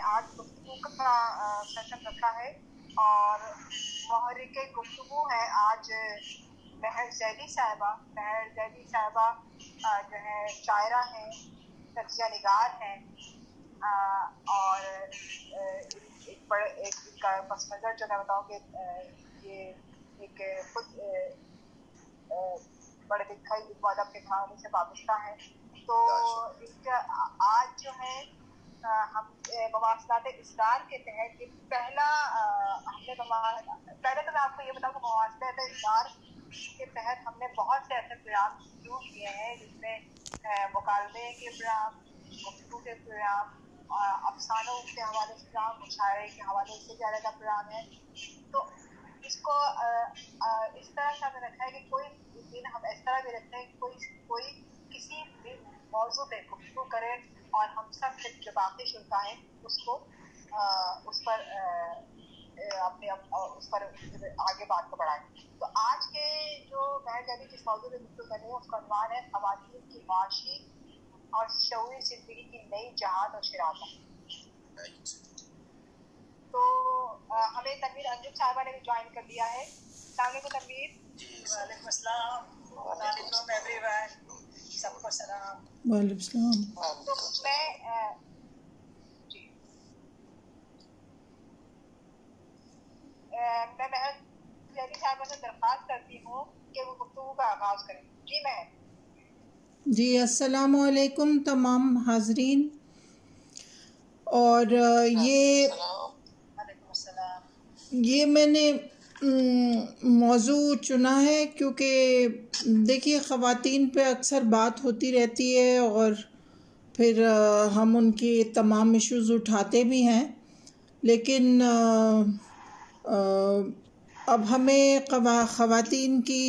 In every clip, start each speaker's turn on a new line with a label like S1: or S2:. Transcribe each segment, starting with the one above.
S1: आज गुफ्तगू का सेशन रखा है और मुहर्रिक गुफ्तगू है आज महर जैदी साहिबा। महर जैदी साहिबा जो है शायरा हैं, तजिया निगार हैं और एक पस मंज़र जो मैं बताऊँ कि ये एक खुद बड़े दिखाई इबादत के कहानी से वाबस्ता है। तो आज जो है हम मवासलात इसरार के तहत पहला हमने पहले तो मैं आपको ये बताऊँ कि मवासलात इसरार के तहत हमने बहुत से ऐसे प्रोग्राम शुरू किए हैं जिसमें मुकालमे के प्रोग्राम, गुफ्तगू के प्रोग्राम, अफसानों के हवाले से प्रोग्राम, मुशायरे के हवाले से ज़्यादा का प्रोग्राम है। तो इसको इस तरह से हमें रखा है कि कोई दिन हम इस तरह भी रखते हैं कि कोई किसी भी मौजू पे गुफ्तगू करे और हम सब जो बाकी शुल्का है उसको उस पर आगे बात को बढ़ाएं। तो आज के जो महर जैदी जिस मौजू पे गुफ्तगू कर रहे हैं उसका उन्वान है ख़वातीन की माशी और शऊरी ज़िंदगी की नई जहाद और शराफत। तो हमें तनवीर अंजुम साहिबा ने भी ज्वाइन कर लिया है। अस्सलाम वालेकुम तनवीर।
S2: वालेकुम अस्सलाम, वालेकुम एवरीवन, सबको सलाम।
S3: वालेकुम सलाम।
S1: तो मैं महर जैदी साहिबा से दरख्वास्त करती हूँ कि वो गुफ्तगू का आगाज़ करें। जी महर।
S3: जी अस्सलामु अलैकुम तमाम हाजरीन। और ये मैंने मौजू चुना है क्योंकि देखिए ख़वातीन पे अक्सर बात होती रहती है और फिर हम उनके तमाम इश्यूज़ उठाते भी हैं, लेकिन अब हमें ख़वातीन की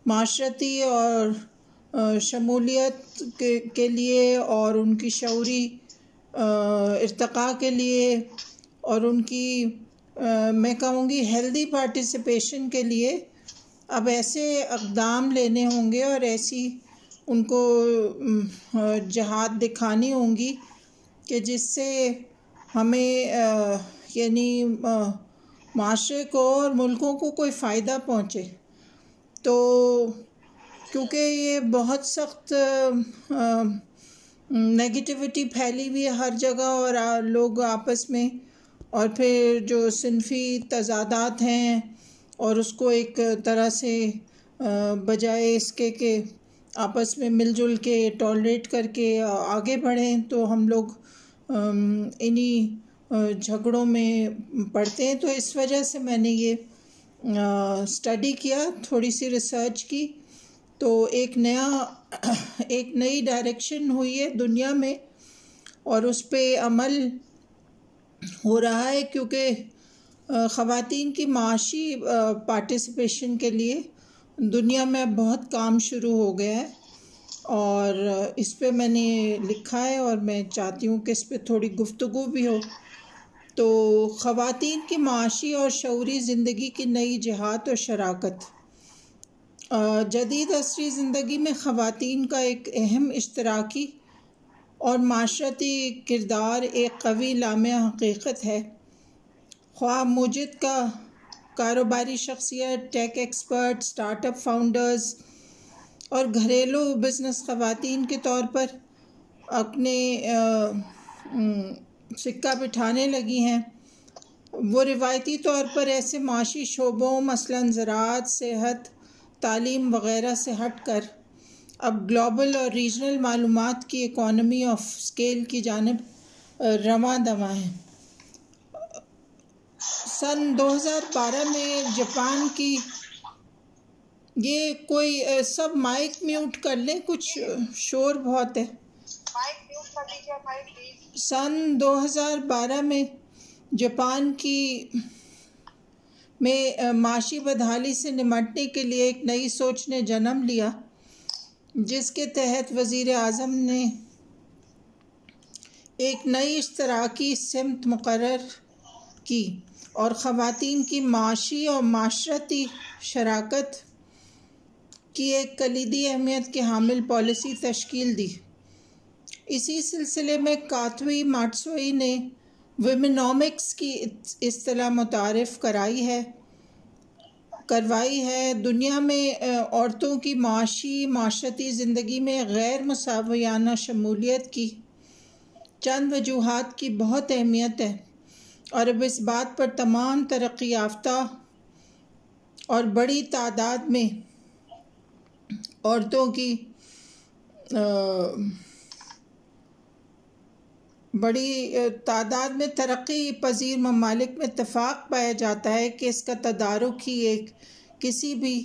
S3: माशरती और शमूलियत के लिए और उनकी शऊरी इर्तिक़ा के लिए और उनकी मैं कहूँगी हेल्दी पार्टिसिपेशन के लिए अब ऐसे इक़दाम लेने होंगे और ऐसी उनको जहाद दिखानी होंगी कि जिससे हमें यानी माशरे को और मुल्कों को कोई फ़ायदा पहुँचे। तो क्योंकि ये बहुत सख्त नेगेटिविटी फैली हुई है हर जगह और लोग आपस में, और फिर जो सिनफ़ी तज़ादात हैं और उसको एक तरह से बजाय इसके कि आपस में मिलजुल के टॉलरेट करके आगे बढ़ें, तो हम लोग इन्हीं झगड़ों में पड़ते हैं। तो इस वजह से मैंने ये स्टडी किया, थोड़ी सी रिसर्च की, तो एक नई डायरेक्शन हुई है दुनिया में और उस पे अमल हो रहा है क्योंकि ख़वातीन की माशी पार्टिसिपेशन के लिए दुनिया में बहुत काम शुरू हो गया है और इस पे मैंने लिखा है और मैं चाहती हूँ कि इस पे थोड़ी गुफ्तगू भी हो। तो ख़वातीन की माशी और शऊरी ज़िंदगी की नई जहाद और शराकत। जदीद असरी ज़िंदगी में ख़वातीन का एक अहम इश्तराकी और माशरती किरदार एक कवी लामे हकीकत है। ख्वाह मुजिद का कारोबारी शख्सियत, टेक एक्सपर्ट, स्टार्टअप फाउंडर्स और घरेलू बिजनेस ख़वातीन के तौर पर अपने सिक्का बिठाने लगी हैं। वो रिवायती तौर पर ऐसे माशी शोबों मसलन ज़राअत, सेहत, तालीम वग़ैरह से हट कर अब ग्लोबल और रीजनल मालूमात की इकॉनमी ऑफ स्केल की जानिब रवां दवां है। सन 2012 में जापान की ये कोई सब माइक म्यूट कर लें, कुछ शोर बहुत है।
S1: माइक म्यूट कर लीजिए भाई प्लीज।
S3: सन 2012 में जापान में माशी बदहाली से निमटने के लिए एक नई सोच ने जन्म लिया, जिसके तहत वज़ीर आज़म ने एक नई इश्तराकी सिमत मुकर्रर की और ख़वातीन की माशी और माशरती शराकत की एक कलीदी अहमियत की हामिल पॉलिसी तश्कील दी। इसी सिलसिले में कातवी मात्सुई ने विमेनोमिक्स की इस्तिलाह मुतारिफ़ करवाई है। दुनिया में औरतों की माशरती ज़िंदगी में गैर मुसावियाना शमूलियत की चंद वजूहात की बहुत अहमियत है, और अब इस बात पर तमाम तरक्की याफ्ता और बड़ी तादाद में औरतों की बड़ी तादाद में तरक्की पजीर ममालिक में इत्तफ़ाक़ पाया जाता है कि इसका तदारुक ही किसी भी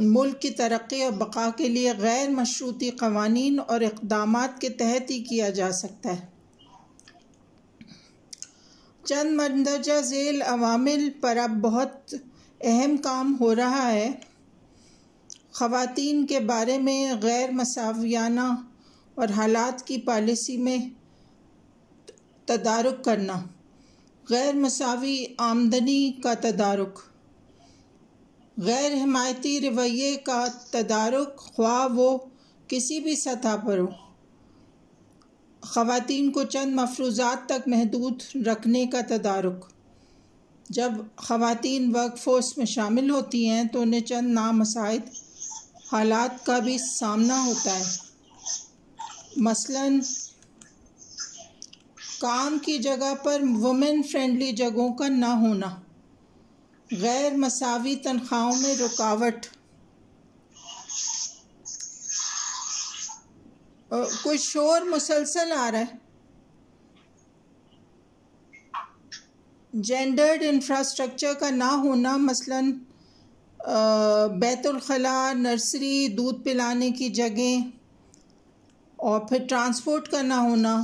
S3: मुल्क की तरक्की और बका के लिए गैर मशरूती क़वानीन और इक़दामात के तहत ही किया जा सकता है। चंद मंदरजा झेल अवामिल पर अब बहुत अहम काम हो रहा है। ख़वातीन के बारे में गैर मसावियाना और हालात की पॉलिसी में तदारुक करना, गैर मसावी आमदनी का तदारुक, गैर हिमायती रवैये का तदारुक, ख्वाह वो किसी भी सतह पर हो, ख़वातीन को चंद मफरूज़ात तक महदूद रखने का तदारुक। जब ख़वातीन वर्कफोर्स में शामिल होती हैं तो उन्हें चंद नामसाइद हालात का भी सामना होता है। मसलन काम की जगह पर वुमेन फ्रेंडली जगहों का ना होना, गैर मसावी तनख्वाहों में रुकावट, कुछ शोर मुसलसल आ रहा है। जेंडर्ड इंफ्रास्ट्रक्चर का ना होना, मसलन बैतुल खला, नर्सरी, दूध पिलाने की जगह, और फिर ट्रांसपोर्ट का ना होना,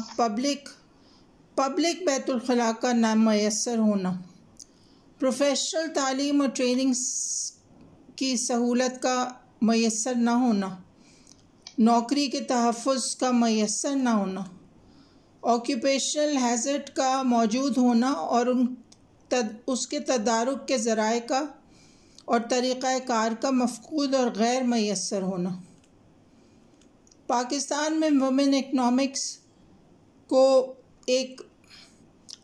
S3: पब्लिक बैतुल खला का ना मैसर होना, प्रोफेशनल तालीम और ट्रेनिंग की सहूलत का मैसर ना होना, नौकरी के तहफ़्फ़ुज़ का मैसर ना होना, ऑक्यूपेशनल हैज़र्ड का मौजूद होना और उसके तदारुक के ज़राए का और तरीक़ा कार का मफ़कूद और गैर मैसर होना। पाकिस्तान में वुमेन इकनॉमिक्स को एक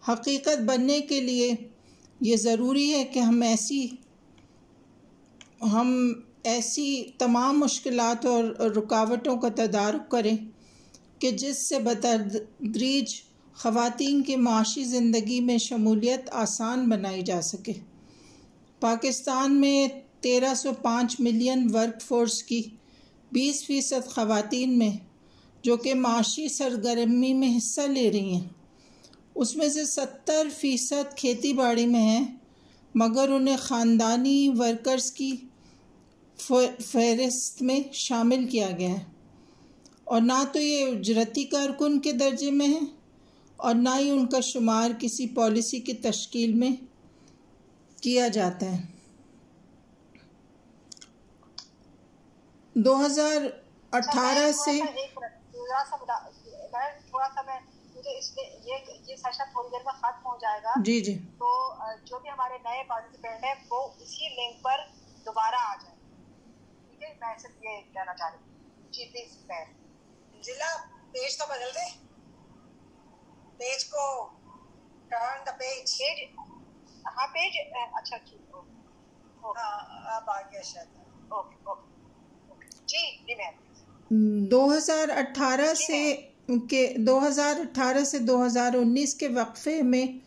S3: हकीकत बनने के लिए ये ज़रूरी है कि हम ऐसी तमाम मुश्किलात और रुकावटों का तदारुक करें कि जिससे बतदरीज ख़वातीन की माशी ज़िंदगी में शमूलियत आसान बनाई जा सके। पाकिस्तान में 1305 मिलियन वर्कफोर्स की 20% ख़वातीन में, जो कि माशी सरगर्मी में हिस्सा ले रही हैं, उसमें से 70% खेती बाड़ी में हैं, मगर उन्हें ख़ानदानी वर्कर्स की फ़हरिस्त में शामिल किया गया है, और ना तो ये उजरती कारकुन के दर्जे में है और ना ही उनका शुमार किसी पॉलिसी की तश्कील में किया जाता है। 2018 से
S1: थोड़ा सा मैं मुझे इसलिए ये सेशन थोड़ी देर में खत्म हो जाएगा।
S3: जी
S1: तो जो भी हमारे नए पार्टिसिपेंट हैं वो इसी लिंक पर दोबारा आ जाए। ठीक है, मैं सिर्फ ये कहना चाह रही हूँ। जी प्लीज।
S2: जिला पेज तो बदल दे, पेज को टर्न द पेज।
S1: हाँ पेज, अच्छा ठीक।
S2: हाँ अब आ गया शायद।
S1: ओके जी मैम।
S3: 2018 से 2019 के वक्फे में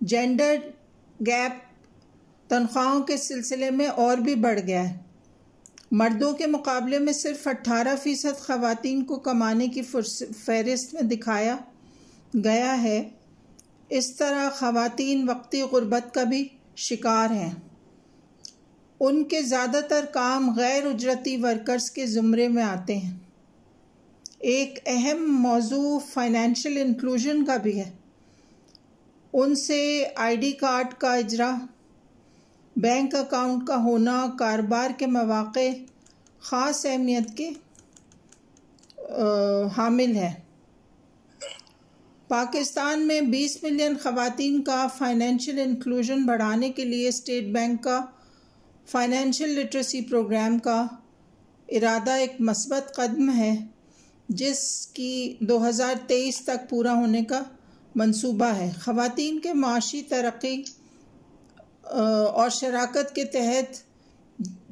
S3: जेंडर गैप तनख्वाहों के सिलसिले में और भी बढ़ गया है। मर्दों के मुकाबले में सिर्फ 18% ख़वातीन को कमाने की फहरिस्त में दिखाया गया है। इस तरह ख़वातीन वक्ती गुर्बत का भी शिकार हैं। उनके ज़्यादातर काम गैर उजरती वर्कर्स के ज़ुमरे में आते हैं। एक अहम मौजू फाइनेंशियल इंक्लूजन का भी है। उनसे आईडी कार्ड का इजरा, बैंक अकाउंट का होना, कारोबार के मौक़े ख़ास अहमियत के हामिल है। पाकिस्तान में 20 मिलियन ख़वातीन का फाइनेंशियल इंक्लूजन बढ़ाने के लिए स्टेट बैंक का फाइनेंशियल लिटरेसी प्रोग्राम का इरादा एक मस्बत कदम है, जिसकी 2023 तक पूरा होने का मंसूबा है। ख़वातीन के माशी तरक्की और शराकत के तहत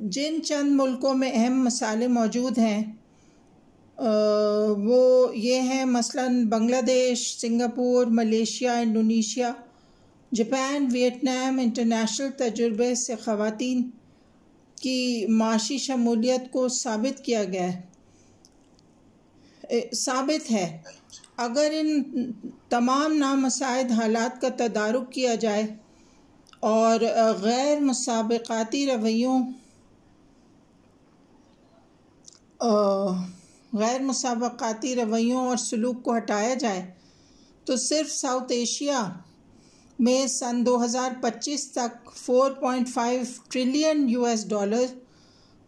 S3: जिन चंद मुल्कों में अहम मसाले मौजूद हैं वो ये हैं, मसलन Bangladesh, Singapore, Malaysia, Indonesia, Japan, Vietnam. International तजुर्बे से ख़वातीन की माशी शमूलियत को साबित किया गया है, साबित है। अगर इन तमाम नामसाइद हालात का तदारुक किया जाए और गैर मुसाबकाती रवैयों और सलूक को हटाया जाए तो सिर्फ साउथ एशिया में सन 2025 तक 4.5 ट्रिलियन US$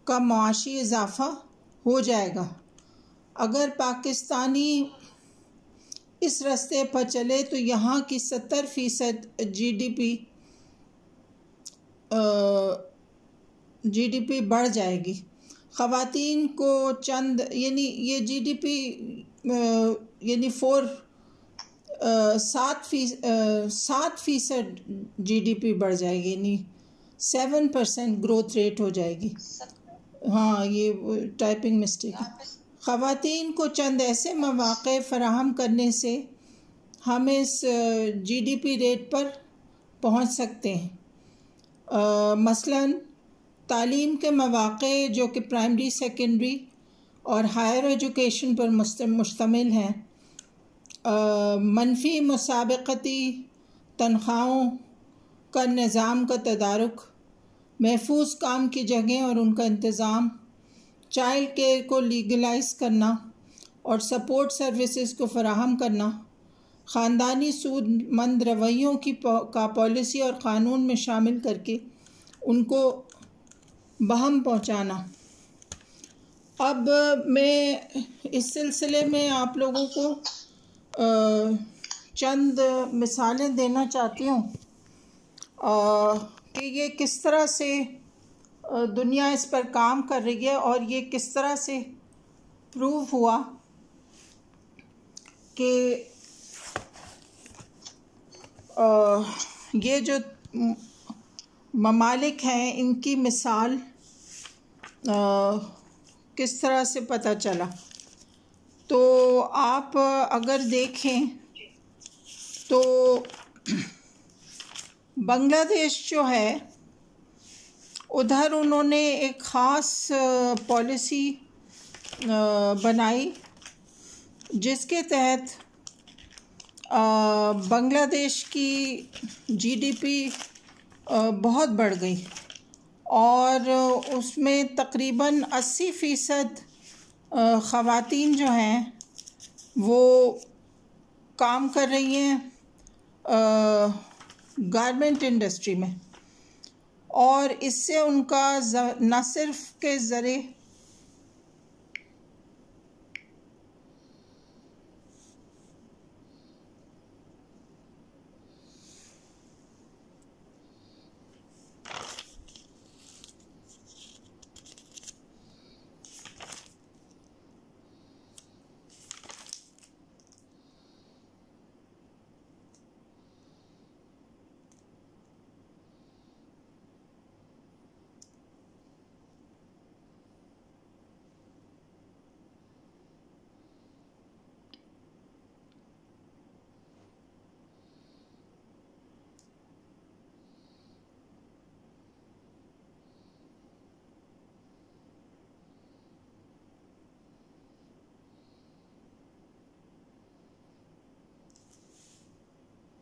S3: का मुआशी इजाफ़ा हो जाएगा। अगर पाकिस्तानी इस रास्ते पर चले तो यहाँ की 70% GDP बढ़ जाएगी। ख़वातीन को चंद यानी ये GDP यानी 7% GDP बढ़ जाएगी, यानी 7% ग्रोथ रेट हो जाएगी। हाँ, ये टाइपिंग मिस्टेक है। ख़वातीन को चंद ऐसे मौक़े फ़राहम करने से हम इस GDP रेट पर पहुँच सकते हैं। मसलन तालीम के मौक़े जो कि प्राइमरी, सेकेंडरी और हायर एजुकेशन पर मुश्तमिल हैं, मनफी मुसाबकती तनख्वाहों का निज़ाम का तदारुक, महफूज काम की जगह और उनका इंतज़ाम, चाइल्ड केयर को लीगलाइज करना और सपोर्ट सर्विसेज को फराहम करना, ख़ानदानी सूदमंद रवैयों का पॉलिसी और क़ानून में शामिल करके उनको बहम पहुँचाना। अब मैं इस सिलसिले में आप लोगों को चंद मिसालें देना चाहती हूँ कि ये किस तरह से दुनिया इस पर काम कर रही है और ये किस तरह से प्रूव हुआ कि ये जो ममालिक हैं इनकी मिसाल किस तरह से पता चला। तो आप अगर देखें तो बांग्लादेश जो है उधर उन्होंने एक ख़ास पॉलिसी बनाई जिसके तहत बांग्लादेश की GDP बहुत बढ़ गई और उसमें तकरीबन 80% ख़वातीन जो हैं वो काम कर रही हैं गारमेंट इंडस्ट्री में, और इससे उनका न सिर्फ के ज़रिए